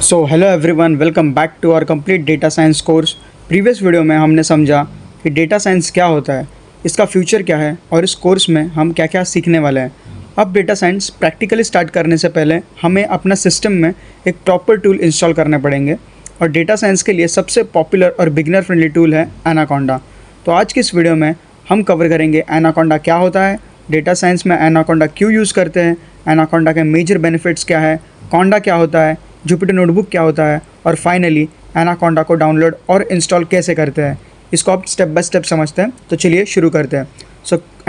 So hello everyone, welcome back to our complete data science course. Previous video में हमने समझा कि data science क्या होता है, इसका फ्यूचर क्या है और इस कोर्स में हम क्या क्या सीखने वाले हैं। अब डेटा साइंस प्रैक्टिकली स्टार्ट करने से पहले हमें अपना सिस्टम में एक प्रॉपर टूल इंस्टॉल करने पड़ेंगे और डेटा साइंस के लिए सबसे पॉपुलर और बिगिनर फ्रेंडली टूल है एनाकोंडा। तो आज की इस वीडियो में हम कवर करेंगे एनाकोंडा क्या होता है, डेटा साइंस में एनाकोंडा क्यों यूज़ करते हैं, एनाकोंडा के मेजर बेनिफिट्स क्या है, कोंडा क्या होता है, जुपिटर नोटबुक क्या होता है और फाइनली एनाकोंडा को डाउनलोड और इंस्टॉल कैसे करते हैं। इसको आप स्टेप बाय स्टेप समझते हैं। तो चलिए शुरू करते हैं।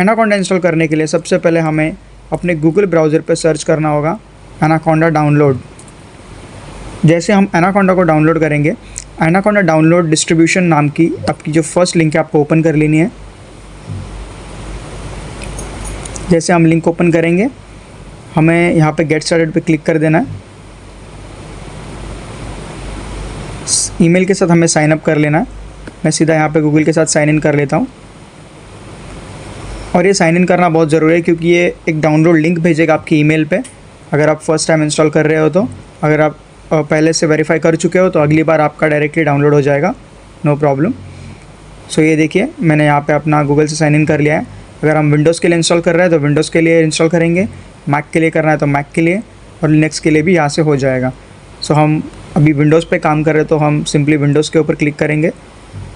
एनाकोंडा इंस्टॉल करने के लिए सबसे पहले हमें अपने गूगल ब्राउज़र पर सर्च करना होगा एनाकोंडा डाउनलोड। जैसे हम एनाकोंडा को डाउनलोड करेंगे, एनाकोंडा डाउनलोड डिस्ट्रीब्यूशन नाम की आपकी जो फर्स्ट लिंक है आपको ओपन कर लेनी है। जैसे हम लिंक ओपन करेंगे, हमें यहाँ पे गेट स्टार्टेड पे क्लिक कर देना है। ईमेल के साथ हमें साइन अप कर लेना है। मैं सीधा यहाँ पे गूगल के साथ साइन इन कर लेता हूँ। और ये साइन इन करना बहुत ज़रूरी है क्योंकि ये एक डाउनलोड लिंक भेजेगा आपकी ईमेल पे अगर आप फर्स्ट टाइम इंस्टॉल कर रहे हो। तो अगर आप पहले से वेरीफाई कर चुके हो तो अगली बार आपका डायरेक्टली डाउनलोड हो जाएगा, नो प्रॉब्लम। सो ये देखिए मैंने यहाँ पे अपना गूगल से साइन इन कर लिया है। अगर हम विंडोज़ के लिए इंस्टॉल कर रहे हैं तो विंडोज़ के लिए इंस्टॉल करेंगे, मैक के लिए करना है तो मैक के लिए, और लिनक्स के लिए भी यहाँ से हो जाएगा। सो हम अभी विंडोज़ पे काम कर रहे हैं तो हम सिंपली विंडोज़ के ऊपर क्लिक करेंगे।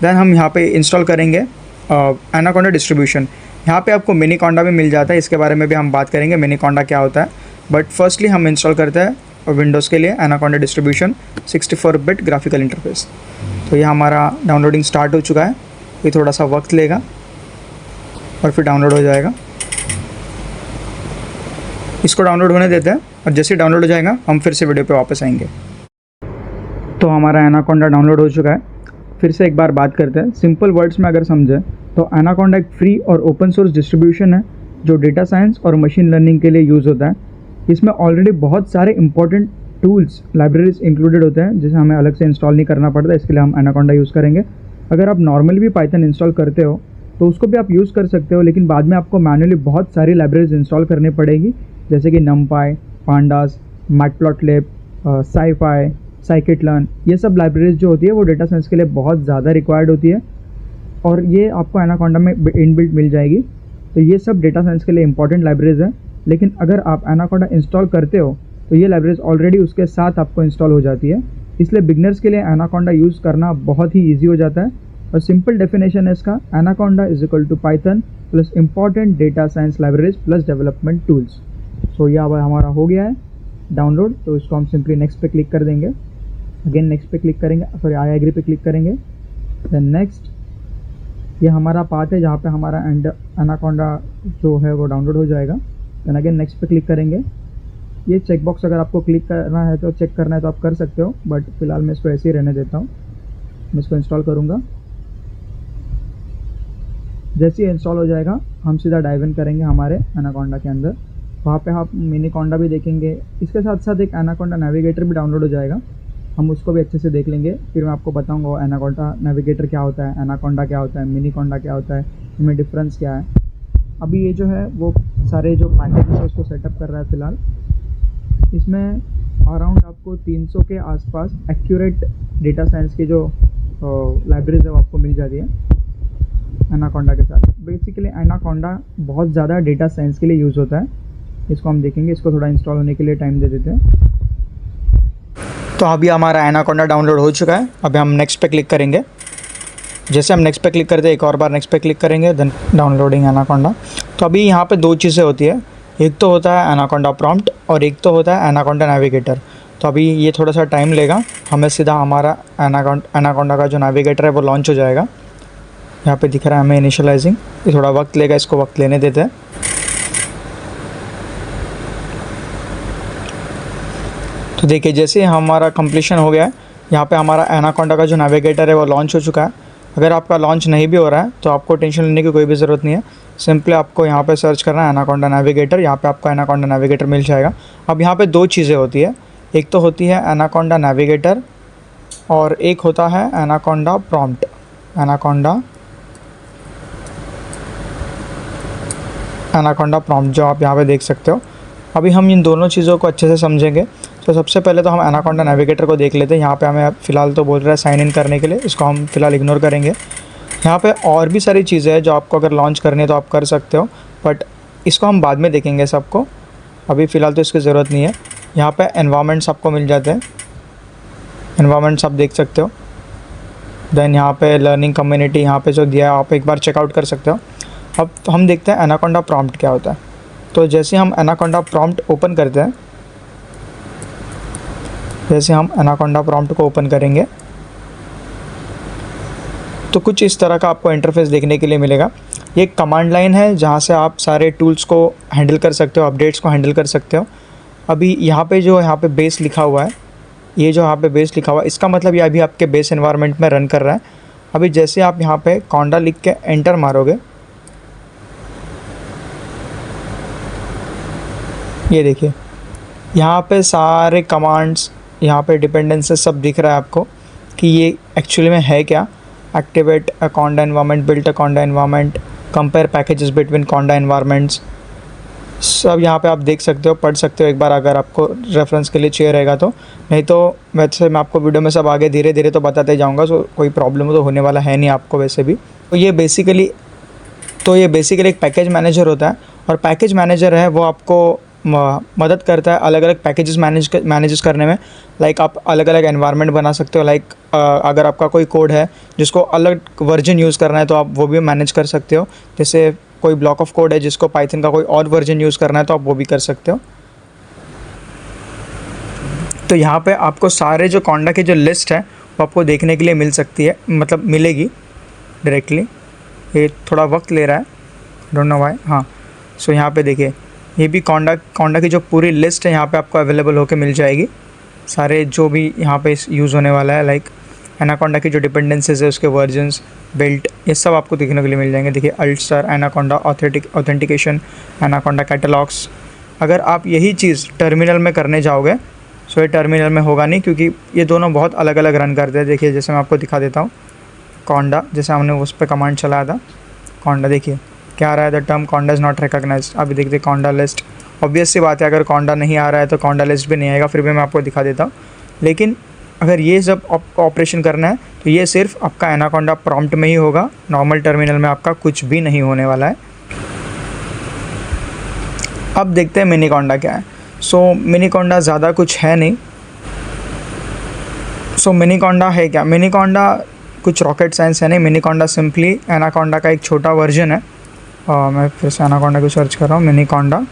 दैन हम यहाँ पे इंस्टॉल करेंगे एनाकोंडा डिस्ट्रीब्यूशन। यहाँ पे आपको मिनीकोंडा भी मिल जाता है, इसके बारे में भी हम बात करेंगे मिनीकोंडा क्या होता है। बट फर्स्टली हम इंस्टॉल करते हैं विंडोज़ के लिए anaconda distribution 64 bit graphical interface. तो ये हमारा डाउनलोडिंग स्टार्ट हो चुका है। ये थोड़ा सा वक्त लेगा और फिर डाउनलोड हो जाएगा। इसको डाउनलोड होने देते हैं और जैसे ही डाउनलोड हो जाएगा हम फिर से वीडियो पे वापस आएंगे। तो हमारा एनाकोंडा डाउनलोड हो चुका है। फिर से एक बार बात करते हैं। सिंपल वर्ड्स में अगर समझें तो एनाकोंडा एक फ्री और ओपन सोर्स डिस्ट्रीब्यूशन है जो डेटा साइंस और मशीन लर्निंग के लिए यूज़ होता है। इसमें ऑलरेडी बहुत सारे इंपॉर्टेंट टूल्स लाइब्रेरीज इंक्लूडेड होते हैं जिसे हमें अलग से इंस्टॉल नहीं करना पड़ता। इसके लिए हम एनाकोंडा यूज़ करेंगे। अगर आप नॉर्मली भी पाइथन इंस्टॉल करते हो तो उसको भी आप यूज़ कर सकते हो, लेकिन बाद में आपको मैनुअली बहुत सारी लाइब्रेरीज इंस्टॉल करनी पड़ेगी जैसे कि NumPy, pandas, Matplotlib, SciPy, scikit-learn. ये सब लाइब्रेरीज जो होती है वो डेटा साइंस के लिए बहुत ज़्यादा रिक्वायर्ड होती है और ये आपको एनाकोंडा में इनबिल्ट मिल जाएगी। तो ये सब डेटा साइंस के लिए इंपॉर्टेंट लाइब्रेरीज हैं। लेकिन अगर आप एनाकोंडा इंस्टॉल करते हो तो ये लाइब्रेरीज ऑलरेडी उसके साथ आपको इंस्टॉल हो जाती है। इसलिए बिगनर्स के लिए एनाकोंडा यूज़ करना बहुत ही ईजी हो जाता है। और सिंपल डेफिनेशन है इसका, Anaconda is equal to Python plus important data science libraries plus development tools. So ये अब हमारा हो गया है डाउनलोड। तो इसको हम सिंपली नेक्स्ट पे क्लिक कर देंगे। अगेन नेक्स्ट पे क्लिक करेंगे, सॉरी आई एग्री पे क्लिक करेंगे। देन नेक्स्ट, ये हमारा पाथ है जहाँ पे हमारा एनाकोंडा जो है वो डाउनलोड हो जाएगा। देन अगेन नेक्स्ट पे क्लिक करेंगे। ये चेक बॉक्स अगर आपको क्लिक करना है तो चेक करना है तो आप कर सकते हो, बट फिलहाल मैं इसको ऐसे ही रहने देता हूँ। मैं इसको इंस्टॉल करूँगा। जैसे ही इंस्टॉल हो जाएगा हम सीधा डाइव इन करेंगे हमारे एनाकोंडा के अंदर। वहाँ पे आप मिनीकोंडा भी देखेंगे। इसके साथ साथ एक एनाकोंडा नेविगेटर भी डाउनलोड हो जाएगा, हम उसको भी अच्छे से देख लेंगे। फिर मैं आपको बताऊंगा एनाकोंडा नेविगेटर क्या होता है, एनाकोंडा क्या होता है, मिनीकोंडा क्या होता है, इनमें डिफरेंस क्या है। अभी ये जो है वो सारे जो पैकेजेस है उसको सेटअप कर रहा है फ़िलहाल। इसमें अराउंड आपको 300 के आसपास एक्यूरेट डेटा साइंस की जो लाइब्रेरीज है वो आपको मिल जाती है एनाकोंडा के साथ। बेसिकली एनाकोंडा बहुत ज़्यादा डेटा साइंस के लिए यूज़ होता है। इसको हम देखेंगे। इसको थोड़ा इंस्टॉल होने के लिए टाइम दे देते हैं। तो अभी हमारा एनाकोंडा डाउनलोड हो चुका है। अभी हम नेक्स्ट पे क्लिक करेंगे। जैसे हम नेक्स्ट पे क्लिक करते हैं एक और बार नेक्स्ट पे क्लिक करेंगे, देन डाउनलोडिंग एनाकोंडा। तो अभी यहाँ पे दो चीज़ें होती है, एक तो होता है एनाकोंडा प्रॉम्प्ट और एक तो होता है एनाकोंडा नेविगेटर। तो अभी ये थोड़ा सा टाइम लेगा, हमें सीधा हमारा एनाकोंडा का जो नेविगेटर है वो लॉन्च हो जाएगा। यहाँ पे दिख रहा है हमें इनिशियलाइजिंग। ये थोड़ा वक्त लेगा, इसको वक्त लेने देते हैं। तो देखिए जैसे हमारा कंप्लीशन हो गया है, यहाँ पे हमारा एनाकोंडा का जो नेविगेटर है वो लॉन्च हो चुका है। अगर आपका लॉन्च नहीं भी हो रहा है तो आपको टेंशन लेने की कोई भी ज़रूरत नहीं है। सिंपली आपको यहाँ पे सर्च करना है एनाकोंडा नेविगेटर। यहाँ पे आपको एनाकोंडा नेविगेटर मिल जाएगा। अब यहाँ पे दो चीज़ें होती है, एक तो होती है एनाकोंडा नेविगेटर और एक होता है एनाकोंडा प्रॉम्प्ट। एनाकोंडा प्रॉम्प्ट जो आप यहाँ पे देख सकते हो। अभी हम इन दोनों चीज़ों को अच्छे से समझेंगे। तो सबसे पहले तो हम एनाकोंडा नेविगेटर को देख लेते हैं। यहाँ पे हमें फ़िलहाल तो बोल रहा है साइन इन करने के लिए, इसको हम फ़िलहाल इग्नोर करेंगे। यहाँ पे और भी सारी चीज़ें हैं जो आपको अगर लॉन्च करनी है तो आप कर सकते हो, बट इसको हम बाद में देखेंगे सबको, अभी फ़िलहाल तो इसकी ज़रूरत नहीं है। यहाँ पे एनवायरनमेंट्स आपको मिल जाते हैं, एनवायरनमेंट्स आप देख सकते हो। देन यहाँ पे लर्निंग कम्युनिटी यहाँ पे जो दिया है आप एक बार चेकआउट कर सकते हो। अब तो हम देखते हैं एनाकोंडा प्रॉम्प्ट क्या होता है। तो जैसे हम एनाकोंडा प्रॉम्प्ट ओपन करते हैं, जैसे हम एनाकोंडा प्रॉम्प्ट को ओपन करेंगे तो कुछ इस तरह का आपको इंटरफेस देखने के लिए मिलेगा। ये एक कमांड लाइन है जहाँ से आप सारे टूल्स को हैंडल कर सकते हो, अपडेट्स को हैंडल कर सकते हो। अभी यहाँ पे बेस लिखा हुआ है, ये जो यहाँ पे बेस लिखा हुआ है इसका मतलब ये अभी आपके बेस एनवायरनमेंट में रन कर रहा है। अभी जैसे आप यहाँ पे कॉन्डा लिख के एंटर मारोगे, ये देखिए यहाँ पे सारे कमांड्स, यहाँ पे डिपेंडेंसेस सब दिख रहा है आपको कि ये एक्चुअली में है क्या। Activate a conda environment, built a conda environment, compare packages between conda environments, सब यहाँ पे आप देख सकते हो, पढ़ सकते हो एक बार अगर आपको रेफरेंस के लिए चाहिए रहेगा तो। नहीं तो वैसे मैं आपको वीडियो में सब आगे धीरे धीरे तो बताते जाऊँगा, सो कोई प्रॉब्लम तो होने वाला है नहीं आपको वैसे भी। तो ये बेसिकली एक पैकेज मैनेजर होता है, और पैकेज मैनेजर है वो आपको मदद करता है अलग अलग पैकेजेस मैनेज करने में। लाइक आप अलग अलग एनवायरनमेंट बना सकते हो। लाइक अगर आपका कोई कोड है जिसको अलग वर्जन यूज़ करना है तो आप वो भी मैनेज कर सकते हो। जैसे कोई ब्लॉक ऑफ कोड है जिसको पाइथन का कोई और वर्जन यूज़ करना है तो आप वो भी कर सकते हो। तो यहाँ पे आपको सारे जो कॉन्डा की जो लिस्ट है वो आपको देखने के लिए मिल सकती है, मतलब मिलेगी डायरेक्टली। ये थोड़ा वक्त ले रहा है, डोंट नो व्हाई। हाँ, सो यहाँ पे देखिए ये भी कॉन्डा की जो पूरी लिस्ट है यहाँ पे आपको अवेलेबल होकर मिल जाएगी। सारे जो भी यहाँ पे यूज़ होने वाला है, लाइक एनाकोंडा की जो डिपेंडेंसीज है उसके वर्जन्स, बिल्ट, ये सब आपको देखने के लिए मिल जाएंगे। देखिए अल्टस्टार, एनाकोंडा ऑथेंटिकेशन, एनाकोंडा कैटलॉग्स। अगर आप यही चीज़ टर्मिनल में करने जाओगे सो ये टर्मिनल में होगा नहीं, क्योंकि ये दोनों बहुत अलग अलग रन करते हैं। देखिए जैसे मैं आपको दिखा देता हूँ, कॉन्डा जैसे हमने उस पर कमांड चलाया था, कॉन्डा देखिए क्या आ रहा है, the term conda is not recognized. अभी देखते कॉन्डा लिस्ट, ऑब्वियस सी बात है अगर कॉन्डा नहीं आ रहा है तो कॉन्डा लिस्ट भी नहीं आएगा, फिर भी मैं आपको दिखा देता हूँ। लेकिन अगर ये सब ऑपरेशन करना है तो ये सिर्फ आपका एनाकोंडा प्रॉम्प्ट में ही होगा, नॉर्मल टर्मिनल में आपका कुछ भी नहीं होने वाला है। अब देखते हैं मिनीकोंडा क्या है। सो मिनीकोंडा ज़्यादा कुछ है नहीं। सो मिनीकोंडा है क्या? मिनीकोंडा कुछ रॉकेट साइंस है नहीं। मिनीकोंडा सिंपली एनाकोंडा का एक छोटा वर्जन है। मैं फिर से एनाकोंडा को सर्च कर रहा हूँ, मिनीकोंडा।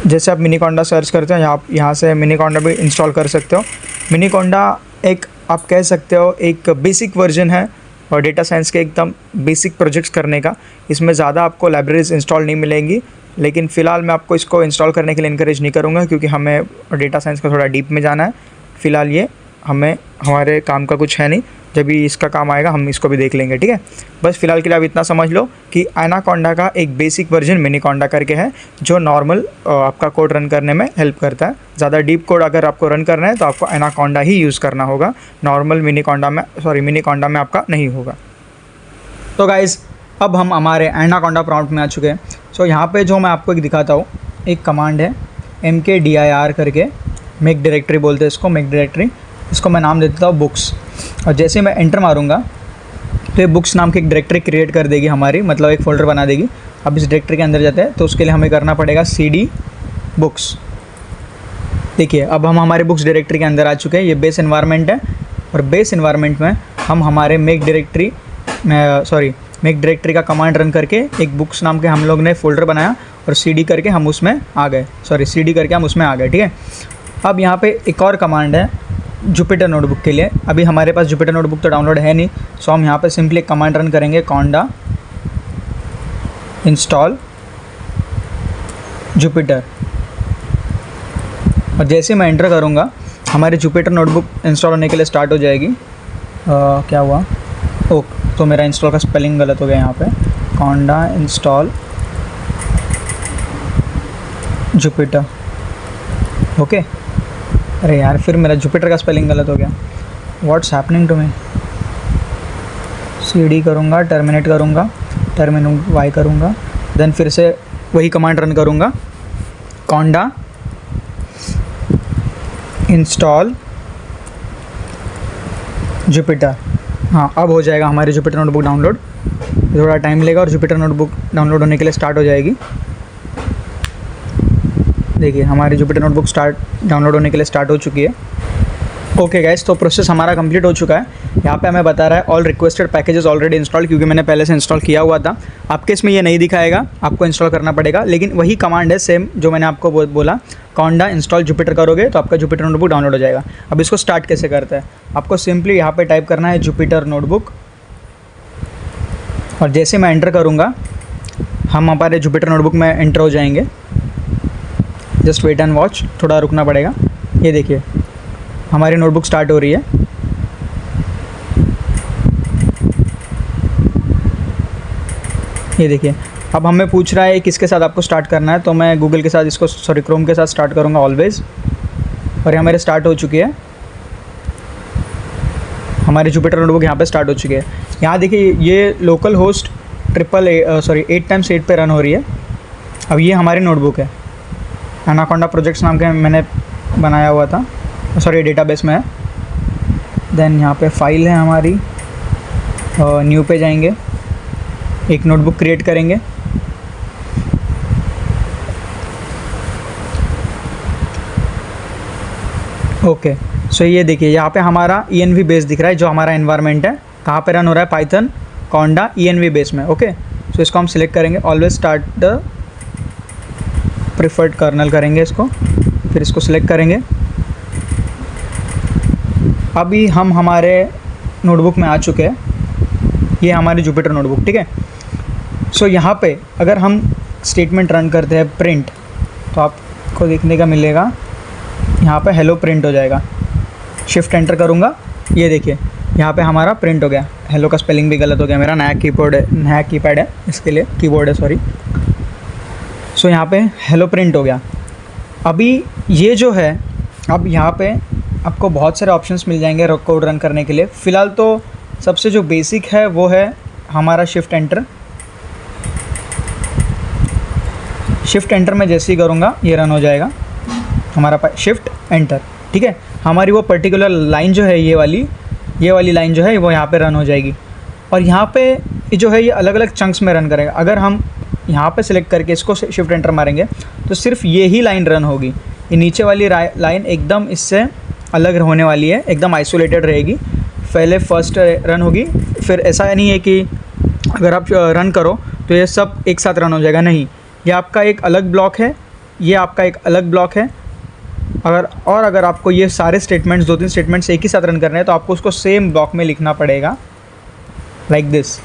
जैसे आप मिनीकोंडा सर्च करते हो यहाँ से मिनीकोंडा भी इंस्टॉल कर सकते हो। मिनीकोंडा एक आप कह सकते हो एक बेसिक वर्जन है और डेटा साइंस के एकदम बेसिक प्रोजेक्ट्स करने का। इसमें ज़्यादा आपको लाइब्रेरीज इंस्टॉल नहीं मिलेंगी, लेकिन फ़िलहाल मैं आपको इसको इंस्टॉल करने के लिए इनकरेज नहीं करूँगा, क्योंकि हमें डेटा साइंस का थोड़ा डीप में जाना है। फ़िलहाल ये हमारे काम का कुछ है नहीं, जब भी इसका काम आएगा हम इसको भी देख लेंगे, ठीक है। बस फ़िलहाल के लिए आप इतना समझ लो कि एनाकोंडा का एक बेसिक वर्जन मिनीकोंडा करके है, जो नॉर्मल आपका कोड रन करने में हेल्प करता है। ज़्यादा डीप कोड अगर आपको रन करना है तो आपको एनाकोंडा ही यूज़ करना होगा, नॉर्मल मिनीकोंडा में आपका नहीं होगा। तो गाइज़ अब हम हमारे एनाकोंडा प्रॉम्प्ट में आ चुके हैं। सो यहाँ पे जो मैं आपको एक दिखाता हूँ, एक कमांड है mkdir करके, मेक डायरेक्टरी बोलते हैं इसको, मेक डायरेक्टरी। इसको मैं नाम दे देता हूँ बुक्स, और जैसे मैं एंटर मारूंगा तो ये बुक्स नाम की एक डायरेक्टरी क्रिएट कर देगी हमारी, मतलब एक फ़ोल्डर बना देगी। अब इस डायरेक्टरी के अंदर जाते हैं तो उसके लिए हमें करना पड़ेगा cd बुक्स। देखिए अब हम हमारे बुक्स डायरेक्टरी के अंदर आ चुके हैं। ये बेस एनवायरनमेंट है, और बेस एनवायरनमेंट में हम हमारे मेक डायरेक्टरी का कमांड रन करके एक बुक्स नाम के हम लोग ने फ़ोल्डर बनाया, और cd करके हम उसमें आ गए, ठीक है। अब यहाँ पे एक और कमांड है जुपिटर नोटबुक के लिए। अभी हमारे पास जुपिटर नोटबुक तो डाउनलोड है नहीं, सो हम यहाँ पे सिंपली कमांड रन करेंगे, कॉन्डा इंस्टॉल जुपिटर। और जैसे मैं एंटर करूँगा हमारे जुपिटर नोटबुक इंस्टॉल होने के लिए स्टार्ट हो जाएगी। क्या हुआ? तो मेरा इंस्टॉल का स्पेलिंग गलत हो गया यहाँ पे, कॉन्डा इंस्टॉल जुपिटर। ओके, अरे यार फिर मेरा जुपिटर का स्पेलिंग गलत हो गया, what's happening to me. cd करूँगा, टर्मिनेट y करूँगा, देन फिर से वही कमांड रन करूँगा, कॉन्डा इंस्टॉल जुपिटर। हाँ, अब हो जाएगा हमारी जुपिटर नोटबुक डाउनलोड। थोड़ा टाइम लेगा और जुपिटर नोटबुक डाउनलोड होने के लिए स्टार्ट हो जाएगी। देखिए हमारी जुपिटर नोटबुक डाउनलोड होने के लिए स्टार्ट हो चुकी है। ओके गाइस, तो प्रोसेस हमारा कंप्लीट हो चुका है। यहाँ पे हमें बता रहा है all requested packages already install, क्योंकि मैंने पहले से इंस्टॉल किया हुआ था। आपके इसमें ये नहीं दिखाएगा, आपको इंस्टॉल करना पड़ेगा, लेकिन वही कमांड है सेम जो मैंने आपको बोला। कॉन्डा इंस्टॉल जुपिटर करोगे तो आपका जुपिटर नोटबुक डाउनलोड हो जाएगा। अब इसको स्टार्ट कैसे करते हैं, आपको सिंपली यहाँ पर टाइप करना है जुपिटर नोटबुक, और जैसे मैं एंटर करूँगा हम हमारे जुपिटर नोटबुक में एंटर हो जाएंगे। जस्ट वेट एंड वॉच, थोड़ा रुकना पड़ेगा। ये देखिए हमारी नोटबुक स्टार्ट हो रही है। ये देखिए अब हमें पूछ रहा है किसके साथ आपको स्टार्ट करना है, तो मैं गूगल के साथ इसको क्रोम के साथ स्टार्ट करूँगा ऑलवेज़। और ये मेरे स्टार्ट हो चुकी है, हमारी जुपिटर नोटबुक यहाँ पे स्टार्ट हो चुकी है। यहाँ देखिए ये लोकल होस्ट 8x8 पे रन हो रही है। अब ये हमारी नोटबुक है, एनाकोंडा प्रोजेक्ट्स नाम के मैंने बनाया हुआ था, डेटाबेस में है। देन यहाँ पे फाइल है हमारी, न्यू पे जाएंगे, एक नोटबुक क्रिएट करेंगे। ओके, सो ये देखिए यहाँ पे हमारा env बेस दिख रहा है, जो हमारा एनवायरनमेंट है। कहाँ पे रन हो रहा है, पाइथन कॉन्डा env बेस में। ओके, सो इसको हम सिलेक्ट करेंगे, always start the preferred kernel करेंगे इसको, फिर इसको सिलेक्ट करेंगे। अभी हम हमारे नोटबुक में आ चुके हैं, ये हमारी जुपिटर नोटबुक, ठीक है। सो यहाँ पे अगर हम स्टेटमेंट रन करते हैं प्रिंट, तो आपको देखने का मिलेगा यहाँ पे हेलो प्रिंट हो जाएगा। शिफ्ट एंटर करूँगा, ये देखिए यहाँ पे हमारा प्रिंट हो गया। हेलो का स्पेलिंग भी गलत हो गया मेरा, नया कीपैड है इसके लिए, कीबोर्ड है सॉरी। सो यहाँ पे हेलो प्रिंट हो गया। अभी ये जो है, अब यहाँ पे आपको बहुत सारे ऑप्शंस मिल जाएंगे कोड रन करने के लिए। फ़िलहाल तो सबसे जो बेसिक है वो है हमारा शिफ्ट एंटर। शिफ्ट एंटर में जैसे ही करूँगा ये रन हो जाएगा हमारा शिफ्ट एंटर, ठीक है। हमारी वो पर्टिकुलर लाइन जो है, ये वाली लाइन जो है वो यहाँ पे रन हो जाएगी। और यहाँ पे जो है ये अलग अलग चंक्स में रन करेगा। अगर हम यहाँ पे सिलेक्ट करके इसको शिफ्ट एंटर मारेंगे तो सिर्फ ये ही लाइन रन होगी। ये नीचे वाली लाइन एकदम इससे अलग होने वाली है, एकदम आइसोलेटेड रहेगी। पहले फर्स्ट रन होगी, फिर ऐसा नहीं है कि अगर आप रन करो तो ये सब एक साथ रन हो जाएगा, नहीं। ये आपका एक अलग ब्लॉक है, ये आपका एक अलग ब्लॉक है। अगर आपको ये सारे स्टेटमेंट्स, 2-3 स्टेटमेंट्स एक ही साथ रन करने हैं, तो आपको उसको सेम ब्लॉक में लिखना पड़ेगा, लाइक दिस,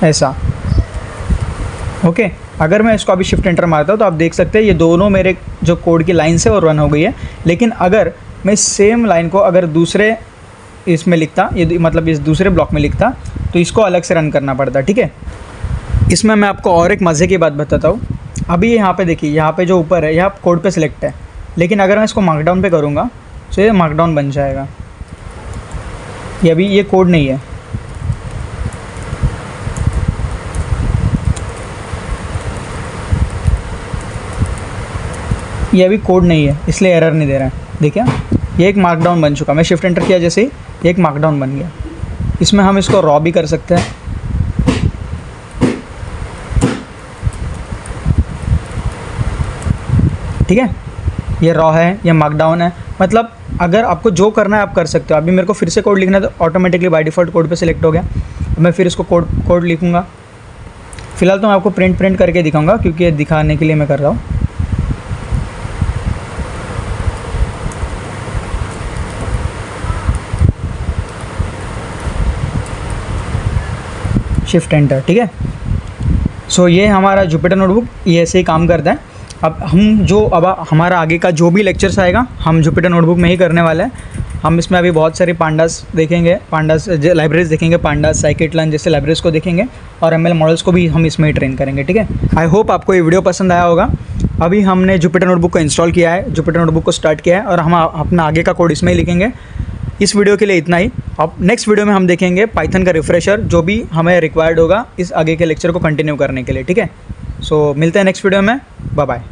ऐसा। ओके, अगर मैं इसको अभी शिफ्ट एंटर मारता हूँ तो आप देख सकते हैं ये दोनों मेरे जो कोड की लाइन्स है वो रन हो गई है। लेकिन अगर मैं सेम लाइन को अगर दूसरे इसमें लिखता, ये मतलब इस दूसरे ब्लॉक में लिखता, तो इसको अलग से रन करना पड़ता, ठीक है। इसमें मैं आपको और एक मज़े की बात बताता हूँ। अभी यहाँ पे देखिए, यहाँ पे जो ऊपर है यहाँ कोड पे सिलेक्ट है, लेकिन अगर मैं इसको मार्कडाउन पे करूँगा तो ये मार्कडाउन बन जाएगा। ये अभी ये कोड नहीं है, ये अभी कोड नहीं है, इसलिए एरर नहीं दे रहा है। देखिए ये एक मार्कडाउन बन चुका। मैं शिफ्ट एंटर किया जैसे ही ये एक मार्कडाउन बन गया। इसमें हम इसको रॉ भी कर सकते हैं, ठीक है। ये रॉ है, ये मार्कडाउन है, मतलब अगर आपको जो करना है आप कर सकते हो। अभी मेरे को फिर से कोड लिखना है तो ऑटोमेटिकली बाय डिफ़ॉल्ट कोड पे सिलेक्ट हो गया। मैं फिर इसको कोड लिखूँगा। फ़िलहाल तो मैं आपको प्रिंट करके दिखाऊंगा, क्योंकि ये दिखाने के लिए मैं कर रहा हूँ। शिफ्ट एंटर, ठीक है। सो ये हमारा जुपिटर नोटबुक ये ऐसे ही काम करता है। अब हमारा आगे का जो भी लेक्चर्स आएगा हम जुपिटर नोटबुक में ही करने वाले हैं। हम इसमें अभी बहुत सारी पांडास देखेंगे, लाइब्रेरीज देखेंगे, पांडास, साइकिट-लर्न जैसे लाइब्रेरीज को देखेंगे, और एमएल मॉडल्स को भी हम इसमें ही ट्रेन करेंगे, ठीक है। आई होप आपको ये वीडियो पसंद आया होगा। अभी हमने जुपिटर नोटबुक को इंस्टॉल किया है, जुपिटर नोटबुक को स्टार्ट किया है, और हम अपना आगे का कोड इसमें ही लिखेंगे। इस वीडियो के लिए इतना ही। अब नेक्स्ट वीडियो में हम देखेंगे पाइथन का रिफ्रेशर, जो भी हमें रिक्वायर्ड होगा इस आगे के लेक्चर को कंटिन्यू करने के लिए, ठीक है। सो मिलते हैं नेक्स्ट वीडियो में, बाय बाय।